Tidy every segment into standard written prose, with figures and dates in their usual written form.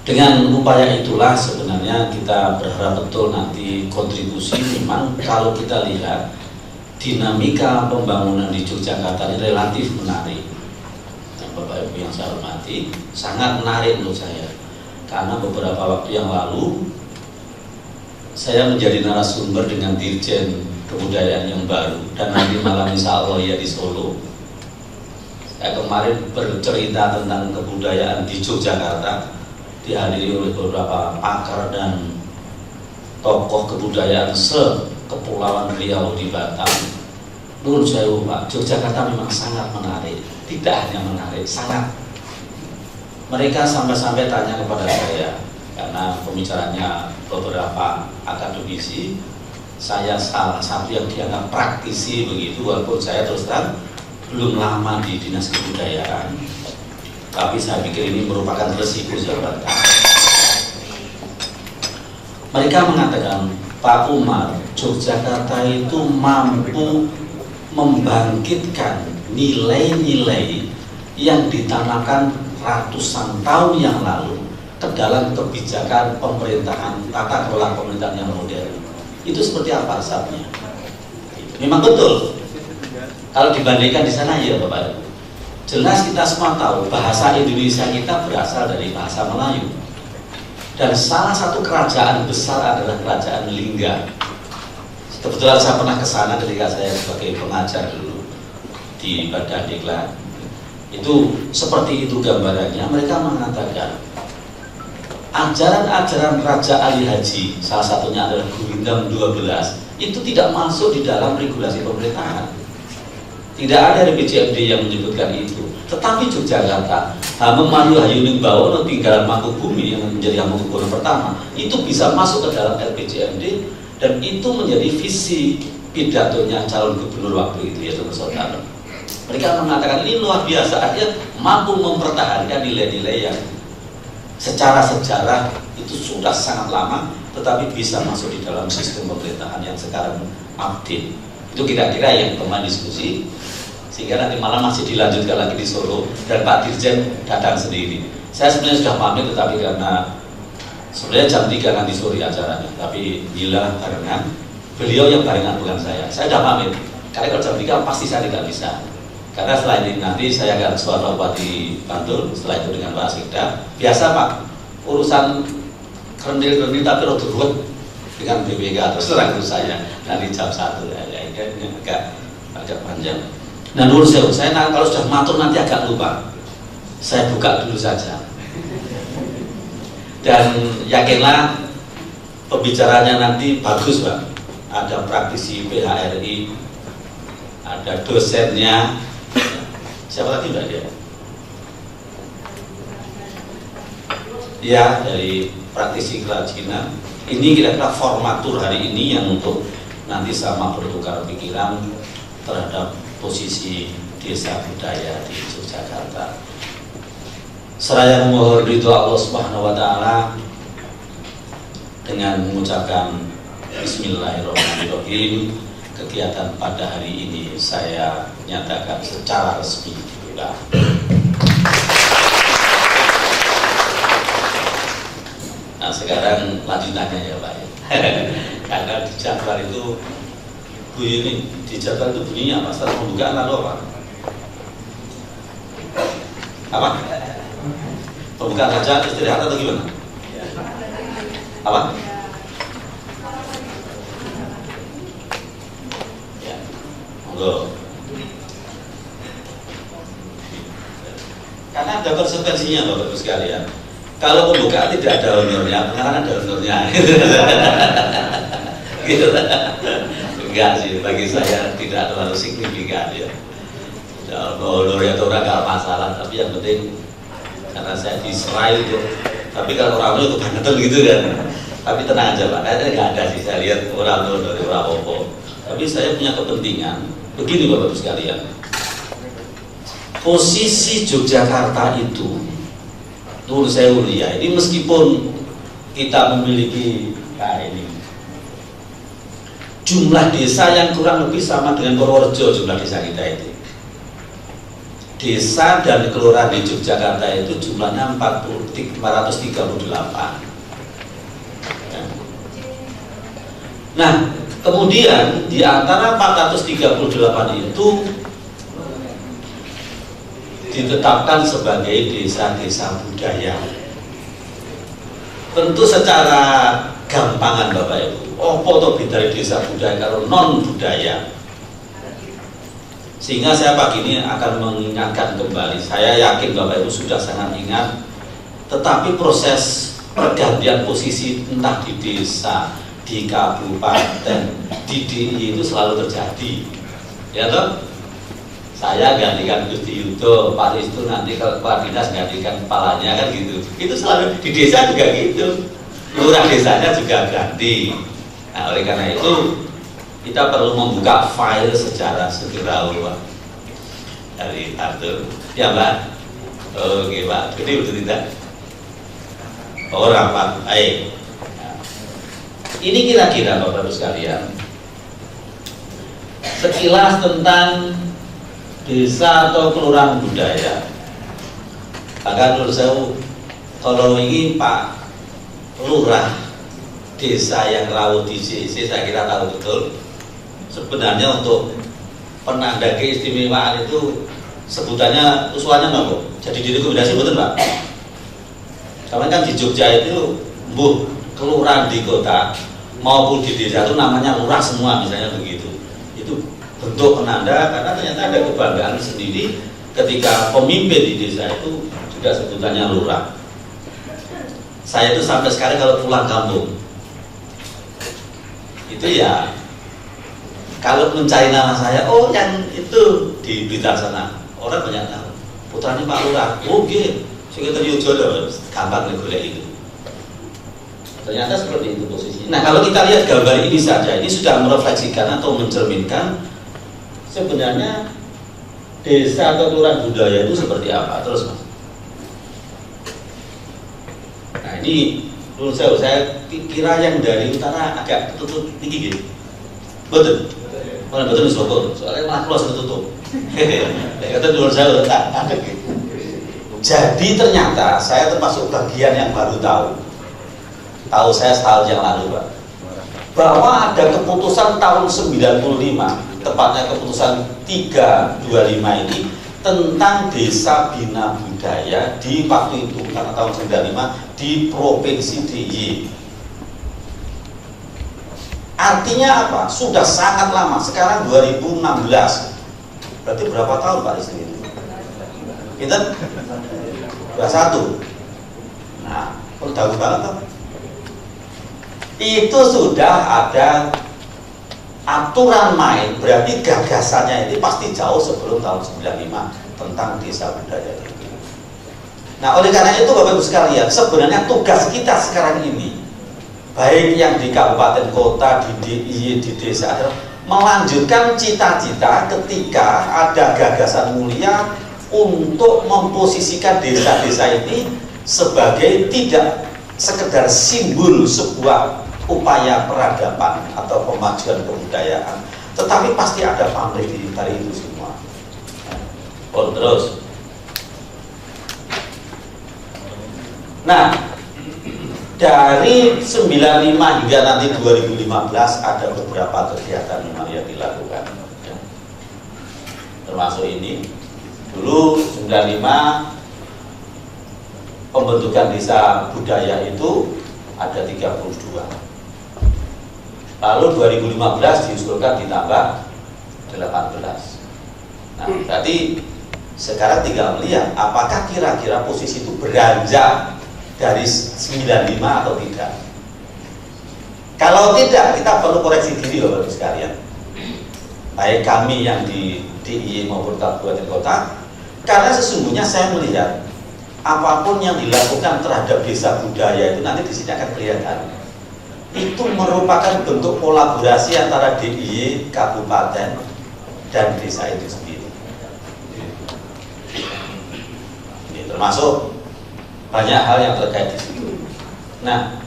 Dengan upaya itulah sebenarnya kita berharap betul nanti kontribusi. Memang kalau kita lihat dinamika pembangunan di Yogyakarta ini relatif menarik. Bapak Ibu yang saya hormati, sangat menarik menurut saya. Karena beberapa waktu yang lalu saya menjadi narasumber dengan Dirjen Kebudayaan yang baru, dan nanti malam insya Allah ya di Solo. Saya kemarin bercerita tentang kebudayaan di Yogyakarta, dihadiri oleh beberapa pakar dan tokoh kebudayaan se-Kepulauan Riau di Batam. Nuhun sewu Pak, Yogyakarta memang sangat menarik. Tidak hanya menarik, sangat. Mereka sampai-sampai tanya kepada saya, karena pembicaranya beberapa akademisi, saya salah satu yang dianggap praktisi begitu, walaupun saya terus terang belum lama di Dinas Kebudayaan, tapi saya pikir ini merupakan resiko jabatan. Mereka mengatakan, Pak Umar, Yogyakarta itu mampu membangkitkan nilai-nilai yang ditanamkan ratusan tahun yang lalu ke dalam kebijakan pemerintahan, tata kelola pemerintahan yang modern. Itu seperti apa resepnya? Memang betul. Kalau dibandingkan di sana ya Bapak Ibu, jelas kita semua tahu bahasa Indonesia kita berasal dari bahasa Melayu. Dan salah satu kerajaan besar adalah Kerajaan Lingga. Kebetulan saya pernah ke sana ketika saya sebagai pengajar dulu di Badan Diklat. Itu seperti itu gambarannya. Mereka mengatakan ajaran-ajaran Raja Ali Haji, salah satunya adalah Gurindam 12, itu tidak masuk di dalam regulasi pemerintahan. Tidak ada RPJMD yang menyebutkan itu. Tetapi Yogyakarta, Hamengmayu Hayuning Bawono tinggalan Mangkubumi yang menjadi Hamengkubuwono pertama, itu bisa masuk ke dalam RPJMD, dan itu menjadi visi pidatonya calon gubernur waktu itu, yaitu Soekarno. Mereka mengatakan ini luar biasa, artinya mampu mempertahankan nilai-nilai yang secara sejarah itu sudah sangat lama, tetapi bisa masuk di dalam sistem pemerintahan yang sekarang update. Itu kira-kira yang teman diskusi, sehingga nanti malam masih dilanjutkan lagi di Solo, dan Pak Dirjen datang sendiri. Saya sebenarnya sudah pamit, tetapi karena sebenarnya jam 3 nanti sore acaranya, tapi bila barengan, beliau yang barengan bukan saya sudah pamit, karena kalau jam 3 pasti saya tidak bisa. Karena setelah ini nanti saya akan suara Bupati Bantul, setelah itu dengan Pak Sekda. Biasa Pak, urusan kerendil-kerendil tapi rodo ruwet dengan BPK, terus terang saya nanti jam 1 ya, ini agak panjang. Nah menurut saya kalau sudah matur nanti agak lupa, saya buka dulu saja. Dan yakinlah pembicaranya nanti bagus Pak, ada praktisi PHRI, ada dosennya. Siapa lagi Mbak dia? Ya, dari praktisi kerajinan. Ini kira-kira formatur hari ini yang untuk nanti sama bertukar pikiran terhadap posisi desa budaya di Yogyakarta. Seraya memohon ridho Allah Subhanahu wa Ta'ala dengan mengucapkan Bismillahirrahmanirrahim, kegiatan pada hari ini saya nyatakan secara resmi dibuka. Nah sekarang lanjutannya ya Pak, karena di jadwal itu Bu ini di jadwal itu bunyinya apa? Setelah pembukaan lalu apa? Apa? Pembukaan saja istirahat atau gimana? Apa? Ya, monggo. Karena ada konsekuensinya Bapak Ibu sekalian. Kalau pembukaan tidak ada honornya, pengarang ada honornya. Gitu. Enggak sih, bagi saya tidak terlalu signifikan ya. Honor ya orang nggak masalah, tapi yang penting karena saya diserai itu. Tapi kalau orang itu kebangetan gitu kan. Tapi tenang aja Pak, kayaknya nggak ada sih, saya lihat orang dari orang opo. Tapi saya punya kepentingan. Begini Bapak Ibu sekalian, posisi Yogyakarta itu, menurut saya Ulia, ini meskipun kita memiliki ini jumlah desa yang kurang lebih sama dengan Purworejo, jumlah desa kita itu. desa dan kelurahan di Yogyakarta itu jumlahnya 438. Nah, kemudian di antara 438 itu ditetapkan sebagai desa-desa budaya. Tentu secara gampangan Bapak Ibu, apa to dari desa budaya kalau non budaya? Sehingga saya pagi ini akan mengingatkan kembali. Saya yakin Bapak Ibu sudah sangat ingat, tetapi proses pergantian posisi entah di desa, di kabupaten, di DIY itu selalu terjadi, ya toh? Saya gantikan Gusti Yudo, Pak Ristu nanti kalau Pak Dinas gantikan kepalanya, kan gitu. Itu selalu di desa juga gitu. Lurah desanya juga ganti. Nah, oleh karena itu kita perlu membuka file secara segera, Pak. Dari Arthur, ya Mbak. Oke Pak, jadi betul tidak? Oh rapat, baik. Ini kira-kira Bapak Ibu sekalian sekilas tentang desa atau kelurahan budaya. Bahkan menurut saya, kalau ini Pak Lurah desa yang rawuh di JC, saya kira tahu betul. Sebenarnya untuk penanda keistimewaan itu sebutannya usulannya apa? Jadi direkomendasi betul Pak? Karena kan di Jogja itu kelurahan di kota maupun di desa itu namanya lurah semua, misalnya begitu. Itu bentuk penanda karena ternyata ada kebanggaan sendiri ketika pemimpin di desa itu juga sebutannya lurah. Saya itu sampai sekarang kalau pulang kampung itu ya kalau mencari nama saya, oh yang itu di Blitar sana, orang banyak tahu putranya Pak Lurah. Oke, sekitar Yojodo gampang golek itu. Ternyata seperti itu posisinya. Nah, kalau kita lihat gambar ini saja, ini sudah merefleksikan atau mencerminkan sebenarnya desa atau kelurahan budaya itu seperti apa. Terus Mas. Nah, ini menurut saya kira yang dari utara agak tertutup tinggi gitu. Betul? Mana betul di Solo? Soalnya malah keluar tertutup. Kata menurut saya ada gitu. Jadi ternyata saya termasuk bagian yang baru tahu saya setahun yang lalu Pak, bahwa ada keputusan tahun 95, tepatnya keputusan 325 ini tentang desa bina budaya di waktu itu, karena tahun 95 di Provinsi DIY. Artinya apa? Sudah sangat lama, sekarang 2016, berarti berapa tahun Pak di sini? Kita 21. Nah, jauh banget Pak. Itu sudah ada aturan main, berarti gagasannya ini pasti jauh sebelum tahun 95 tentang desa budaya itu. Nah, oleh karena itu Bapak Ibu sekalian, sebenarnya tugas kita sekarang ini, baik yang di kabupaten kota, di DIY, di desa, adalah melanjutkan cita-cita ketika ada gagasan mulia untuk memposisikan desa-desa ini sebagai tidak sekedar simbol sebuah upaya peradaban atau pemajuan kebudayaan, tetapi pasti ada pamrih di balik itu semua. Oh, terus. Nah, dari 95 hingga nanti 2015 ada beberapa kegiatan yang dilakukan, ya. Termasuk ini. Dulu 95 pembentukan desa budaya itu ada 32. Lalu 2015 diusulkan ditambah 18. Nah, berarti sekarang tinggal melihat apakah kira-kira posisi itu beranjak dari 95 atau tidak. Kalau tidak, kita perlu koreksi diri Bapak Ibu sekalian. Baik kami yang di DIY maupun kabupaten kota, karena sesungguhnya saya melihat apapun yang dilakukan terhadap desa budaya itu nanti di sini akan kelihatan. Itu merupakan bentuk kolaborasi antara DIY, kabupaten, dan desa itu sendiri. Ini termasuk banyak hal yang terkait di situ. Nah,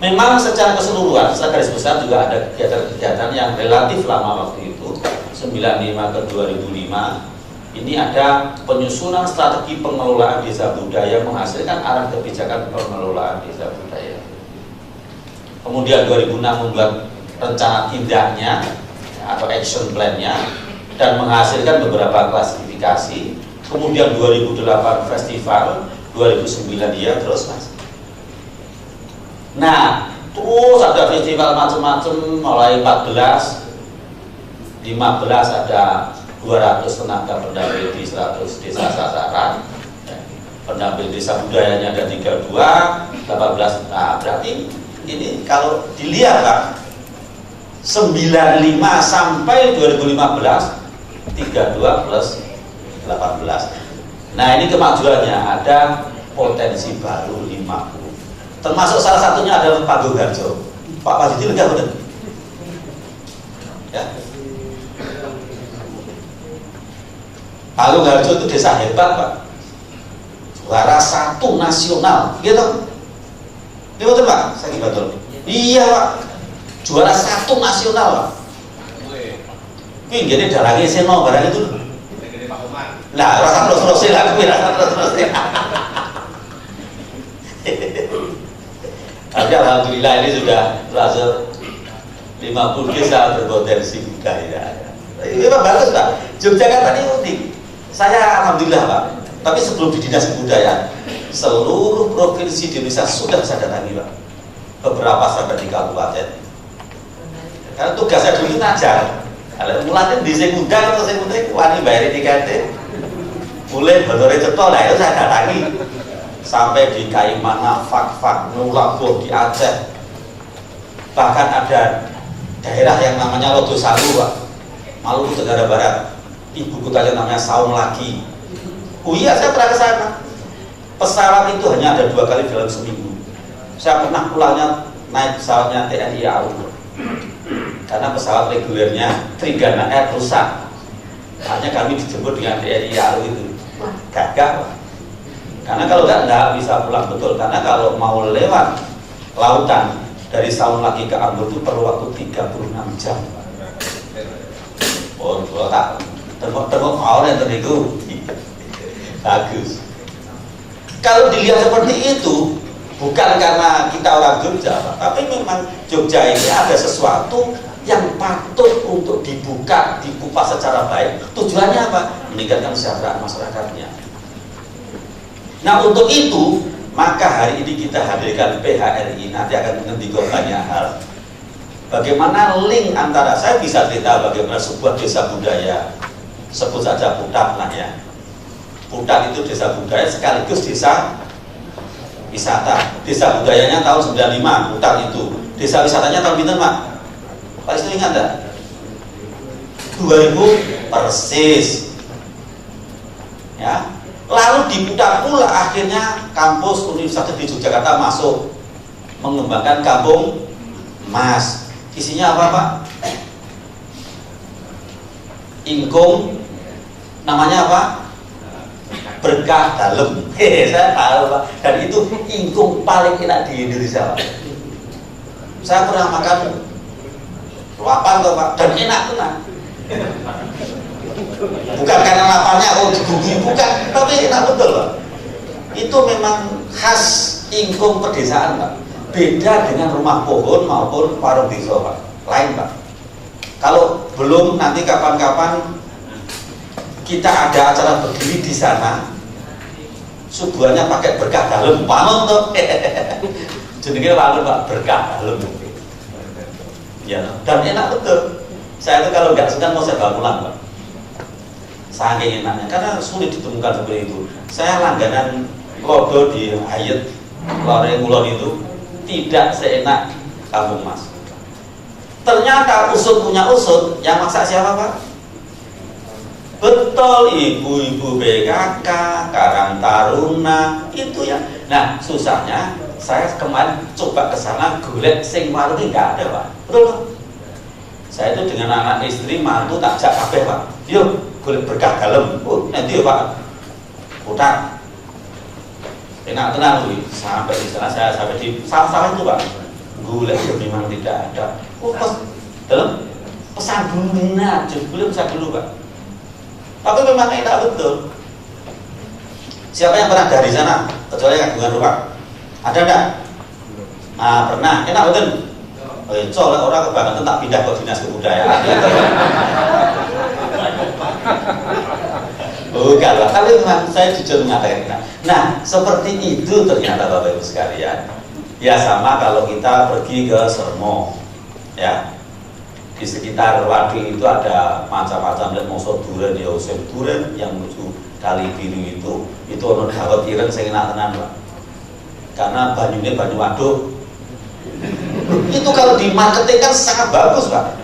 memang secara keseluruhan, secara garis besar juga ada kegiatan-kegiatan yang relatif lama waktu itu, 95 ke 2005, Ini ada penyusunan strategi pengelolaan desa budaya menghasilkan arah kebijakan pengelolaan desa budaya. Kemudian 2006 membuat rencana tindaknya atau action plan-nya dan menghasilkan beberapa klasifikasi. Kemudian 2008 festival, 2009 dia terus mas. Nah, terus ada festival macam-macam mulai 14, 15 ada 200 tenaga pendamping di 100 desa sasaran. Pendamping desa budayanya ada 32, 18. Nah, berarti ini kalau dilihat Pak, 95 sampai 2015 32 plus 18. Nah, ini kemajuannya ada potensi baru 50. Termasuk salah satunya adalah Pak Gogarjo. Pak Wajidi lega betul. Ya. Pak Gogarjo itu desa hebat Pak. Juara 1 nasional, gitu. Iya betul Pak, saya betul. Iya Pak, juara 1 nasional Pak. Ini gini dalangnya seno barang itu. Nah, rasa terus-terusin lah, rasa terus-terusin. Tapi alhamdulillah ini sudah berhasil 50 desa berpotensi budaya. Ini Pak bagus Pak. Yogyakarta ini unik. Saya alhamdulillah Pak. Tapi sebelum di dinas kebudayaan, seluruh provinsi di Indonesia sudah saya datangi Pak. Beberapa sampai di kabupaten. Karena tugas saya dulu ngajar. Kalau mulanya di saya undang atau saya undang, wani bayar tiketnya. Mulai Bandara Cetho, nah itu saya datangi. Sampai di Kaimana, Fak, Nulabuh, di Aceh. Bahkan ada daerah yang namanya Lodosalu Pak, Maluku Tenggara Barat. Ibu kotanya namanya Saung Lagi. Oh iya, saya pernah ke sana. Pesawat itu hanya ada 2 kali dalam seminggu. Saya pernah pulangnya naik pesawatnya TNI AU. Karena pesawat regulernya Trigana Air rusak. Hanya kami dijemput dengan TNI AU itu. Gagah Pak. Karena kalau enggak bisa pulang betul. Karena kalau mau lewat lautan dari Saung Lagi ke Ambon itu perlu waktu 36 jam. Oh, kalau tak tengok orang yang terigu. Bagus. Kalau dilihat seperti itu, bukan karena kita orang Jogja, Pak, tapi memang Jogja ini ada sesuatu yang patut untuk dibuka, dikupas secara baik. Tujuannya apa? Meningkatkan kesejahteraan masyarakatnya. Nah, untuk itu, maka hari ini kita hadirkan PHRI, nanti akan menghentikan banyak hal. Bagaimana link antara, saya bisa cerita bagaimana sebuah desa budaya, sebut saja Putat lah ya. Putat itu desa budaya sekaligus desa wisata. Desa budayanya tahun 95, Putat itu. Desa wisatanya tahun pinten Pak? Pak itu ingat enggak? 2000 persis. Ya. Lalu di Putat pula akhirnya kampus Universitas di Yogyakarta masuk mengembangkan kampung emas. Isinya apa Pak? Ingkung, namanya apa? Berkah Dalem. Saya tahu Pak. Dan itu ingkung paling enak di Indonesia Pak. Saya pernah makan lapan tuh Pak, dan enak tenang. Bukan karena lapannya digugi, bukan, tapi enak betul Pak. Itu memang khas ingkung pedesaan Pak. Beda dengan rumah pohon maupun warung desa Pak. Lain Pak. Kalau belum, nanti kapan-kapan kita ada acara berdiri di sana, suguhannya pakai berkah dalem, panon tuh. Jenenge panon Pak, berkah dalem. Ya, dan enak betul. Saya itu kalau nggak sedang mau saya bawa pulang Pak. Saking enaknya, karena sulit ditemukan seperti itu. Saya langganan lodo di Hayat, Loreng Kulon itu tidak seenak Kampung Mas. Ternyata usut punya usut, yang masak siapa Pak? Betul, ibu-ibu PKK, Karang Taruna, itu ya. Nah, susahnya saya kemarin coba ke sana golek sing warungnya nggak ada Pak. Betul Pak? Saya itu dengan anak istri mantu tak jak kabeh Pak. Yuk, golek berkah dalem. Oh, nanti ya Pak. Putar. Enak tenang tuh. Sampai di sana saya sampai di sawah-sawah itu Pak. Golek ya memang tidak ada. Oh, dalam pesan dulu nah, belum pesan dulu Pak. Tapi memang enak betul. Siapa yang pernah dari sana? Kecuali Kagungan Rupak? Ada enggak? Nah, pernah. Enak betul? Colek orang kebangetan tak pindah ke dinas kebudayaan. Bukan lah, tapi memang saya jujur mengatakan. Nah, seperti itu ternyata Bapak Ibu sekalian. Ya sama kalau kita pergi ke Sermo, ya di sekitar Wadi itu ada macam-macam dan mosok duren ya usum duren yang menuju Kali Biru itu ono dawet ireng sing enak tenan Pak. Karena banyune banyu waduk. Itu kalau di marketing kan sangat bagus Pak.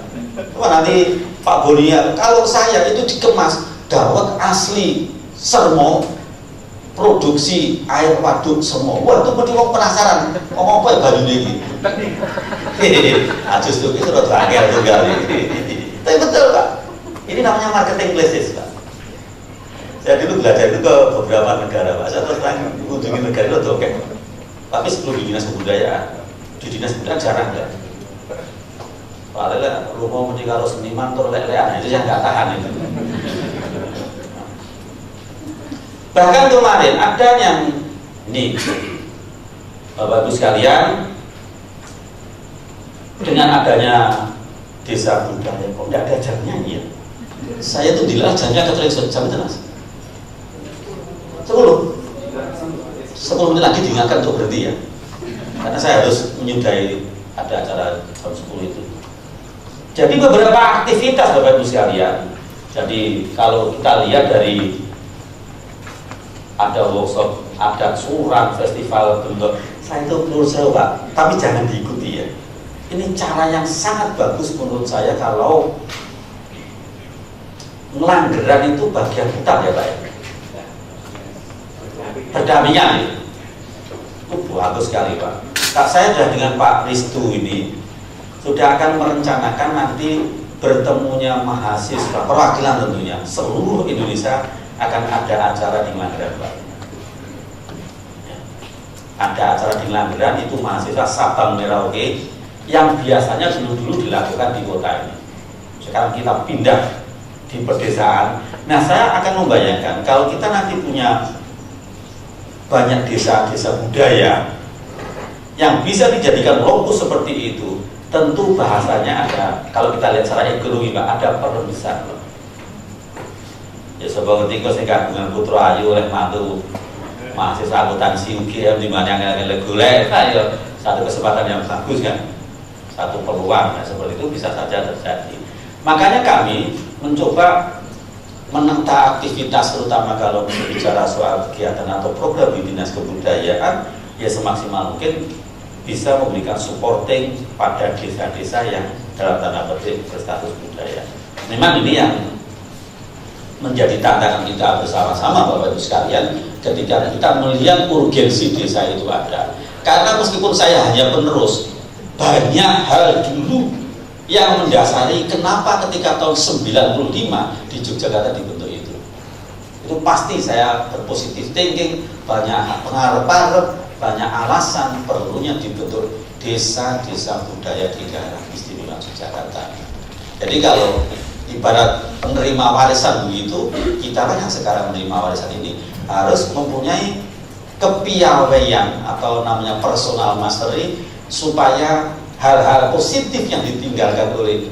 Wah, nanti Pak Bonia, kalau saya itu dikemas dawet asli Sermo, produksi air waduk Sermo. Wah, itu mesti wong penasaran. Ngomong apa ya banyune iki? Justru itu rada angel juga. Tapi betul Pak. Ini namanya marketing places Pak. Saya dulu belajar itu ke beberapa negara Pak. Saya terus terang mengunjungi negara itu oke. Tapi sebelum di dinas kebudayaan, di dinas kebudayaan jarang ya. Paling lu mau mesti kalau seniman tuh lelean itu yang nggak tahan itu. Bahkan kemarin ada yang nih Bapak Ibu sekalian, dengan adanya desa budaya kok nggak ada jam nyanyi ya? Saya tuh dilajarnya Katolik jam itu Mas 10 menit lagi diingatkan untuk berhenti ya, karena saya harus menyudahi ada acara jam 10 itu. Jadi beberapa aktivitas Bapak Ibu sekalian. Jadi kalau kita lihat dari ada workshop, ada surat, festival bentuk, saya itu menurut saya Pak, tapi jangan diikuti ya. Ini cara yang sangat bagus menurut saya kalau ngelanggeran itu bagian hutan ya Pak. Pendampingan itu bagus sekali Pak. Saya sudah dengan Pak Ristu ini sudah akan merencanakan nanti bertemunya mahasiswa perwakilan tentunya seluruh Indonesia akan ada acara di Ngelanggeran Pak. Ada acara di Ngelanggeran itu mahasiswa Sabang Merauke yang biasanya dulu dilakukan di kota ini. Sekarang kita pindah di pedesaan. Nah, saya akan membayangkan kalau kita nanti punya banyak desa-desa budaya yang bisa dijadikan lokus seperti itu, tentu bahasanya ada, kalau kita lihat secara ekonomi Pak, ada perbesar loh. Ya sebab ketika saya Kagungan Putra Ayu oleh mantu mahasiswa akuntansi UGM di mana yang golek, ayo satu kesempatan yang bagus kan, satu peluang ya, seperti itu bisa saja terjadi. Makanya kami mencoba menata aktivitas, terutama kalau berbicara soal kegiatan atau program di dinas kebudayaan, ya semaksimal mungkin bisa memberikan supporting pada desa-desa yang dalam tanda petik berstatus budaya. Memang ini yang menjadi tantangan kita bersama-sama Bapak Ibu sekalian ketika kita melihat urgensi desa itu ada. Karena meskipun saya hanya penerus, banyak hal dulu yang mendasari kenapa ketika tahun 95 di Yogyakarta dibentuk itu. Itu pasti saya berpositif thinking, banyak pengarep-arep, banyak alasan perlunya dibentuk desa-desa budaya di daerah istimewa Yogyakarta. Jadi kalau ibarat penerima warisan begitu, kita kan yang sekarang menerima warisan ini harus mempunyai kepiawaian atau namanya personal mastery supaya hal-hal positif yang ditinggalkan oleh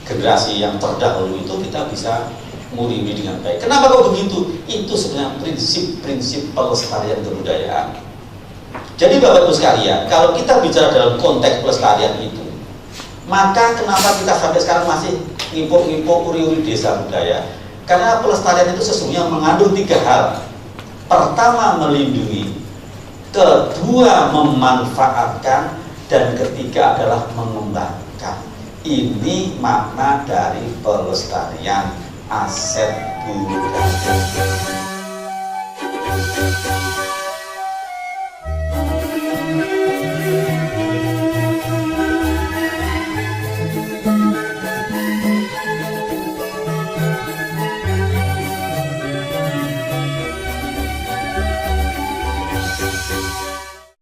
generasi yang terdahulu itu kita bisa mengurimi dengan baik. Kenapa kok begitu? Itu sebenarnya prinsip-prinsip pelestarian kebudayaan. Jadi Bapak Ibu sekalian, kalau kita bicara dalam konteks pelestarian itu, maka kenapa kita sampai sekarang masih ngimpuk-ngimpuk uri-uri desa budaya? Karena pelestarian itu sesungguhnya mengandung 3 hal. Pertama, melindungi. Kedua, memanfaatkan. Dan ketiga adalah mengembangkan. Ini makna dari pelestarian aset budaya.